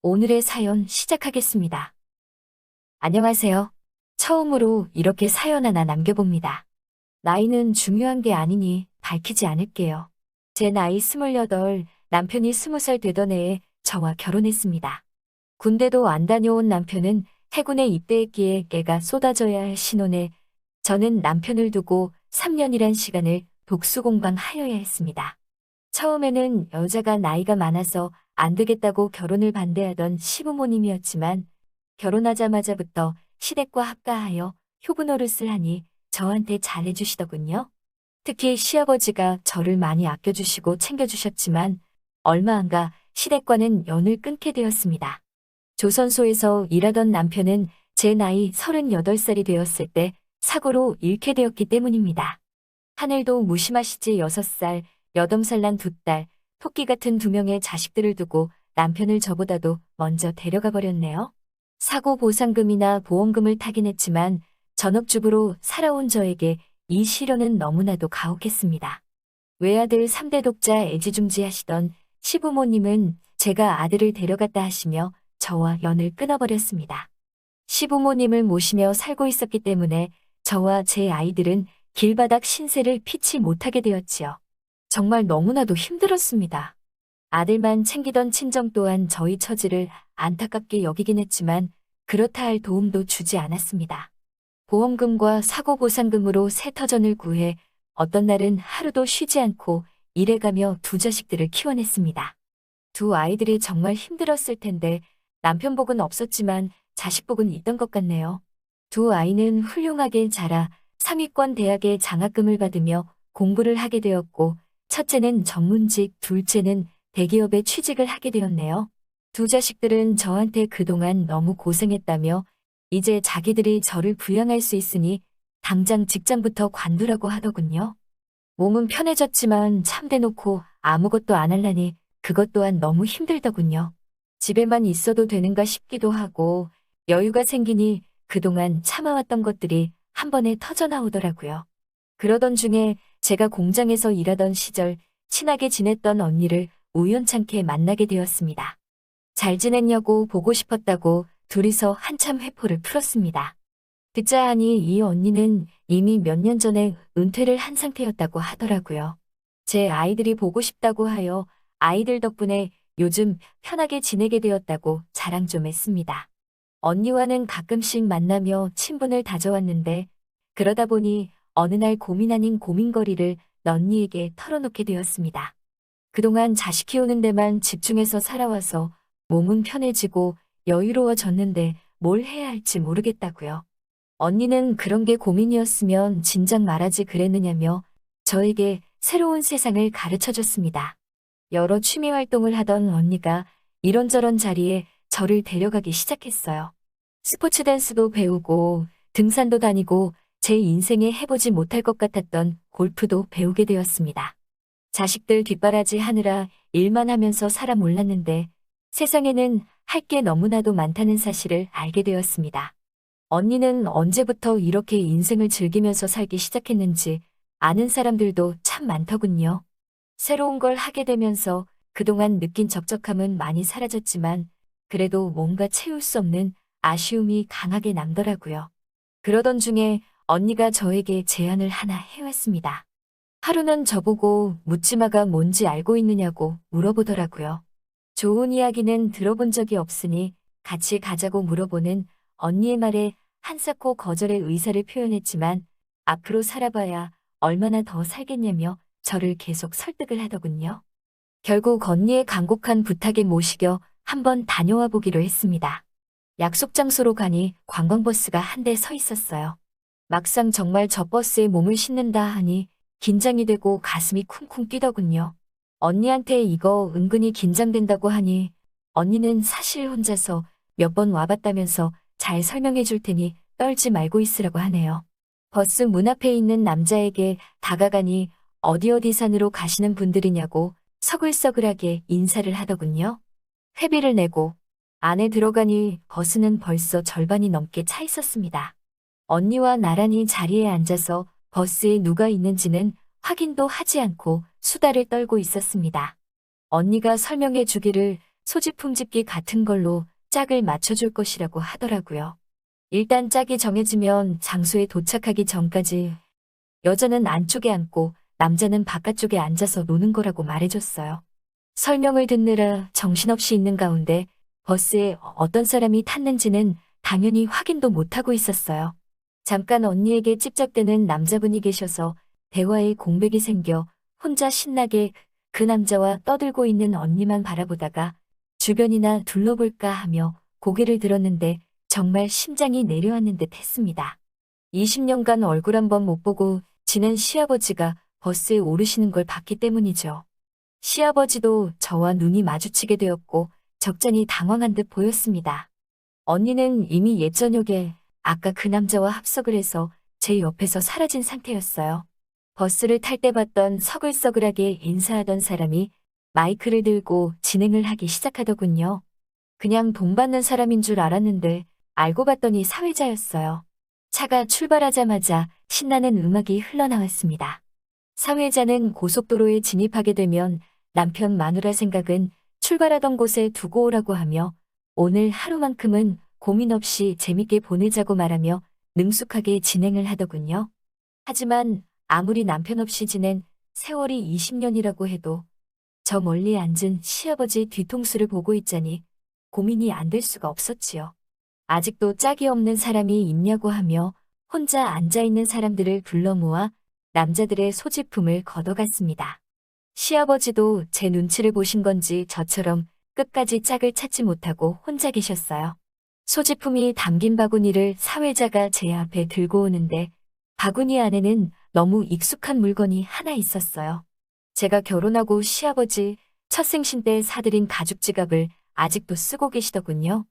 오늘의 사연 시작하겠습니다. 안녕하세요. 처음으로 이렇게 사연 하나 남겨봅니다. 나이는 중요한 게 아니니 밝히지 않을게요. 제 나이 28, 남편이 20살 되던 해에 저와 결혼했습니다. 군대도 안 다녀온 남편은 해군에 입대했기에 애가 쏟아져야 할 신혼에 저는 남편을 두고 3년이란 시간을 독수공방하여야 했습니다. 처음에는 여자가 나이가 많아서 안 되겠다고 결혼을 반대하던 시부모님이었지만 결혼하자마자부터 시댁과 합가하여 효부노릇을 하니 저한테 잘해주시더군요. 특히 시아버지가 저를 많이 아껴주시고 챙겨주셨지만 얼마 안 가 시댁과는 연을 끊게 되었습니다. 조선소에서 일하던 남편은 제 나이 38살이 되었을 때 사고로 잃게 되었기 때문입니다. 하늘도 무심하시지 6살, 여덟살 난 2딸, 토끼 같은 2명의 자식들을 두고 남편을 저보다도 먼저 데려가 버렸네요. 사고 보상금이나 보험금을 타긴 했지만 전업주부로 살아온 저에게 이 시련은 너무나도 가혹했습니다. 외아들 3대 독자 애지중지하시던 시부모님은 제가 아들을 데려갔다 하시며 저와 연을 끊어버렸습니다. 시부모님을 모시며 살고 있었기 때문에 저와 제 아이들은 길바닥 신세를 피치 못하게 되었지요. 정말 너무나도 힘들었습니다. 아들만 챙기던 친정 또한 저희 처지를 안타깝게 여기긴 했지만 그렇다 할 도움도 주지 않았습니다. 보험금과 사고보상금으로 새 터전을 구해 어떤 날은 하루도 쉬지 않고 일해가며 2자식들을 키워냈습니다. 2 아이들이 정말 힘들었을 텐데 남편 복은 없었지만 자식 복은 있던 것 같네요. 2 아이는 훌륭하게 자라 상위권 대학의 장학금을 받으며 공부를 하게 되었고 첫째는 전문직, 둘째는 대기업에 취직을 하게 되었네요. 2 자식들은 저한테 그동안 너무 고생했다며 이제 자기들이 저를 부양할 수 있으니 당장 직장부터 관두라고 하더군요. 몸은 편해졌지만 참대놓고 아무것도 안 하려니 그것 또한 너무 힘들더군요. 집에만 있어도 되는가 싶기도 하고 여유가 생기니 그동안 참아왔던 것들이 한 번에 터져나오더라고요. 그러던 중에 제가 공장에서 일하던 시절 친하게 지냈던 언니를 우연찮게 만나게 되었습니다. 잘 지냈냐고 보고 싶었다고 둘이서 한참 회포를 풀었습니다. 듣자 하니 이 언니는 이미 몇 년 전에 은퇴를 한 상태였다고 하더라고요. 제 아이들이 보고 싶다고 하여 아이들 덕분에 요즘 편하게 지내게 되었다고 자랑 좀 했습니다. 언니와는 가끔씩 만나며 친분을 다져왔는데 그러다 보니 어느 날 고민 아닌 고민거리를 언니에게 털어놓게 되었습니다. 그동안 자식 키우는 데만 집중해서 살아와서 몸은 편해지고 여유로워졌는데 뭘 해야 할지 모르겠다고요. 언니는 그런 게 고민이었으면 진작 말하지 그랬느냐며 저에게 새로운 세상을 가르쳐줬습니다. 여러 취미 활동을 하던 언니가 이런저런 자리에 저를 데려가기 시작했어요. 스포츠 댄스도 배우고 등산도 다니고 제 인생에 해보지 못할 것 같았던 골프도 배우게 되었습니다. 자식들 뒷바라지 하느라 일만 하면서 살아 몰랐는데 세상에는 할 게 너무나도 많다는 사실을 알게 되었습니다. 언니는 언제부터 이렇게 인생을 즐기면서 살기 시작했는지 아는 사람들도 참 많더군요. 새로운 걸 하게 되면서 그동안 느낀 적적함은 많이 사라졌지만 그래도 뭔가 채울 수 없는 아쉬움이 강하게 남더라고요. 그러던 중에 언니가 저에게 제안을 하나 해왔습니다. 하루는 저보고 묻지마가 뭔지 알고 있느냐고 물어보더라고요. 좋은 이야기는 들어본 적이 없으니 같이 가자고 물어보는 언니의 말에 한사코 거절의 의사를 표현했지만 앞으로 살아봐야 얼마나 더 살겠냐며 저를 계속 설득을 하더군요. 결국 언니의 간곡한 부탁에 모시겨 한번 다녀와 보기로 했습니다. 약속 장소로 가니 관광버스가 한 대 서 있었어요. 막상 정말 저 버스에 몸을 싣는다 하니 긴장이 되고 가슴이 쿵쿵 뛰더군요. 언니한테 이거 은근히 긴장된다고 하니 언니는 사실 혼자서 몇 번 와봤다면서 잘 설명해 줄 테니 떨지 말고 있으라고 하네요. 버스 문 앞에 있는 남자에게 다가가니 어디 산으로 가시는 분들이냐고 서글서글하게 인사를 하더군요. 회비를 내고 안에 들어가니 버스는 벌써 절반이 넘게 차 있었습니다. 언니와 나란히 자리에 앉아서 버스에 누가 있는지는 확인도 하지 않고 수다를 떨고 있었습니다. 언니가 설명해 주기를 소지품 집기 같은 걸로 짝을 맞춰줄 것이라고 하더라고요. 일단 짝이 정해지면 장소에 도착하기 전까지 여자는 안쪽에 앉고 남자는 바깥쪽에 앉아서 노는 거라고 말해줬어요. 설명을 듣느라 정신없이 있는 가운데 버스에 어떤 사람이 탔는지는 당연히 확인도 못하고 있었어요. 잠깐 언니에게 찝적대는 남자분이 계셔서 대화에 공백이 생겨 혼자 신나게 그 남자와 떠들고 있는 언니만 바라보다가 주변이나 둘러볼까 하며 고개를 들었는데 정말 심장이 내려앉는 듯 했습니다. 20년간 얼굴 한번 못 보고 지낸 시아버지가 버스에 오르시는 걸 봤기 때문이죠. 시아버지도 저와 눈이 마주치게 되었고 적잖이 당황한 듯 보였습니다. 언니는 이미 옛 저녁에 아까 그 남자와 합석을 해서 제 옆에서 사라진 상태였어요. 버스를 탈 때 봤던 서글서글하게 인사하던 사람이 마이크를 들고 진행을 하기 시작하더군요. 그냥 돈 받는 사람인 줄 알았는데 알고 봤더니 사회자였어요. 차가 출발하자마자 신나는 음악이 흘러나왔습니다. 사회자는 고속도로에 진입하게 되면 남편 마누라 생각은 출발하던 곳에 두고 오라고 하며 오늘 하루만큼은 고민 없이 재밌게 보내자고 말하며 능숙하게 진행을 하더군요. 하지만 아무리 남편 없이 지낸 세월이 20년이라고 해도 저 멀리 앉은 시아버지 뒤통수를 보고 있자니 고민이 안 될 수가 없었지요. 아직도 짝이 없는 사람이 있냐고 하며 혼자 앉아있는 사람들을 불러 모아 남자들의 소지품을 걷어갔습니다. 시아버지도 제 눈치를 보신 건지 저처럼 끝까지 짝을 찾지 못하고 혼자 계셨어요. 소지품이 담긴 바구니를 사회자가 제 앞에 들고 오는데 바구니 안에는 너무 익숙한 물건이 하나 있었어요. 제가 결혼하고 시아버지 첫 생신 때 사들인 가죽 지갑을 아직도 쓰고 계시더군요.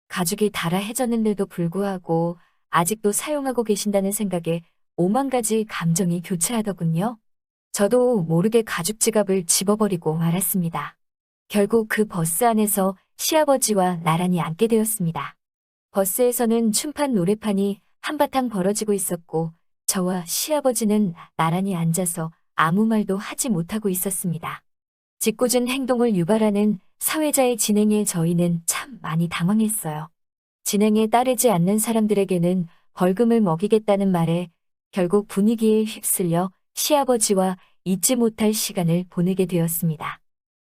가죽이 달아해졌는데도 불구하고 아직도 사용하고 계신다는 생각에 오만 가지 감정이 교차하더군요. 저도 모르게 가죽 지갑을 집어버리고 말았습니다. 결국 그 버스 안에서 시아버지와 나란히 앉게 되었습니다. 버스에서는 춤판 노래판이 한바탕 벌어지고 있었고 저와 시아버지는 나란히 앉아서 아무 말도 하지 못하고 있었습니다. 짓궂은 행동을 유발하는 사회자의 진행에 저희는 참 많이 당황했어요. 진행에 따르지 않는 사람들에게는 벌금을 먹이겠다는 말에 결국 분위기에 휩쓸려 시아버지와 잊지 못할 시간을 보내게 되었습니다.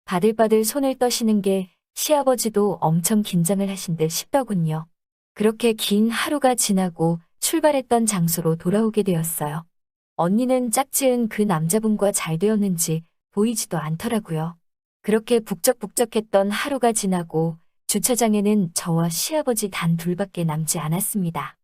바들바들 손을 떠시는 게 시아버지도 엄청 긴장을 하신 듯 싶더군요. 그렇게 긴 하루가 지나고 출발했던 장소로 돌아오게 되었어요. 언니는 짝지은 그 남자분과 잘 되었는지 보이지도 않더라고요. 그렇게 북적북적했던 하루가 지나고 주차장에는 저와 시아버지 단 둘밖에 남지 않았습니다.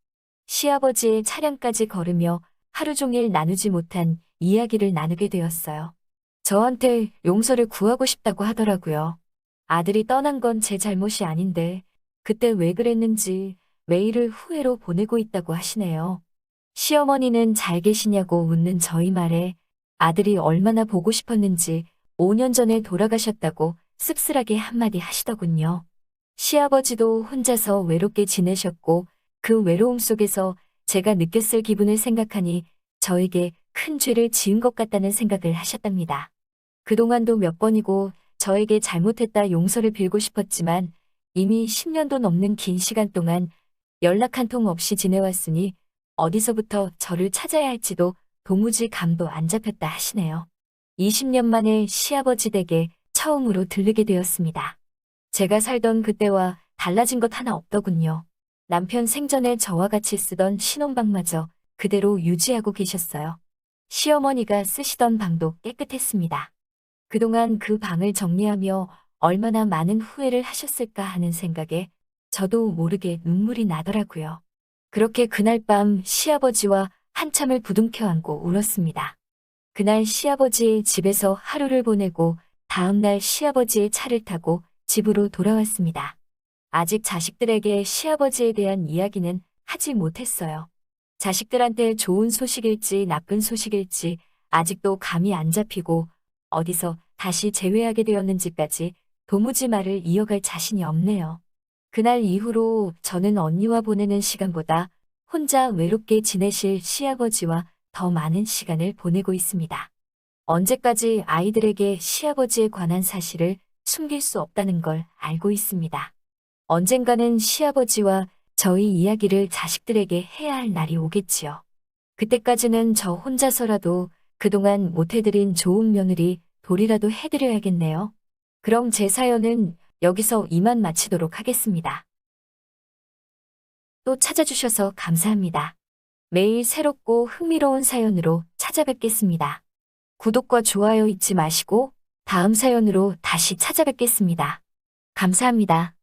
시아버지의 차량까지 걸으며 하루 종일 나누지 못한 이야기를 나누게 되었어요. 저한테 용서를 구하고 싶다고 하더라고요. 아들이 떠난 건 제 잘못이 아닌데 그때 왜 그랬는지 메일을 후회로 보내고 있다고 하시네요. 시어머니는 잘 계시냐고 묻는 저희 말에 아들이 얼마나 보고 싶었는지 5년 전에 돌아가셨다고 씁쓸하게 한마디 하시더군요. 시아버지도 혼자서 외롭게 지내셨고 그 외로움 속에서 제가 느꼈을 기분을 생각하니 저에게 큰 죄를 지은 것 같다는 생각을 하셨답니다. 그동안도 몇 번이고 저에게 잘못했다 용서를 빌고 싶었지만 이미 10년도 넘는 긴 시간 동안 연락 한 통 없이 지내왔으니 어디서부터 저를 찾아야 할지도 도무지 감도 안 잡혔다 하시네요. 20년 만에 시아버지 댁에 처음으로 들르게 되었습니다. 제가 살던 그때와 달라진 것 하나 없더군요. 남편 생전에 저와 같이 쓰던 신혼방마저 그대로 유지하고 계셨어요. 시어머니가 쓰시던 방도 깨끗했습니다. 그동안 그 방을 정리하며 얼마나 많은 후회를 하셨을까 하는 생각에 저도 모르게 눈물이 나더라고요. 그렇게 그날 밤 시아버지와 한참을 부둥켜 안고 울었습니다. 그날 시아버지의 집에서 하루를 보내고 다음날 시아버지의 차를 타고 집으로 돌아왔습니다. 아직 자식들에게 시아버지에 대한 이야기는 하지 못했어요. 자식들한테 좋은 소식일지 나쁜 소식일지 아직도 감이 안 잡히고 어디서 다시 재회하게 되었는지까지 도무지 말을 이어갈 자신이 없네요. 그날 이후로 저는 언니와 보내는 시간보다 혼자 외롭게 지내실 시아버지와 더 많은 시간을 보내고 있습니다. 언제까지 아이들에게 시아버지에 관한 사실을 숨길 수 없다는 걸 알고 있습니다. 언젠가는 시아버지와 저희 이야기를 자식들에게 해야 할 날이 오겠지요. 그때까지는 저 혼자서라도 그동안 못해드린 좋은 며느리 돌이라도 해드려야겠네요. 그럼 제 사연은 여기서 이만 마치도록 하겠습니다. 또 찾아주셔서 감사합니다. 매일 새롭고 흥미로운 사연으로 찾아뵙겠습니다. 구독과 좋아요 잊지 마시고 다음 사연으로 다시 찾아뵙겠습니다. 감사합니다.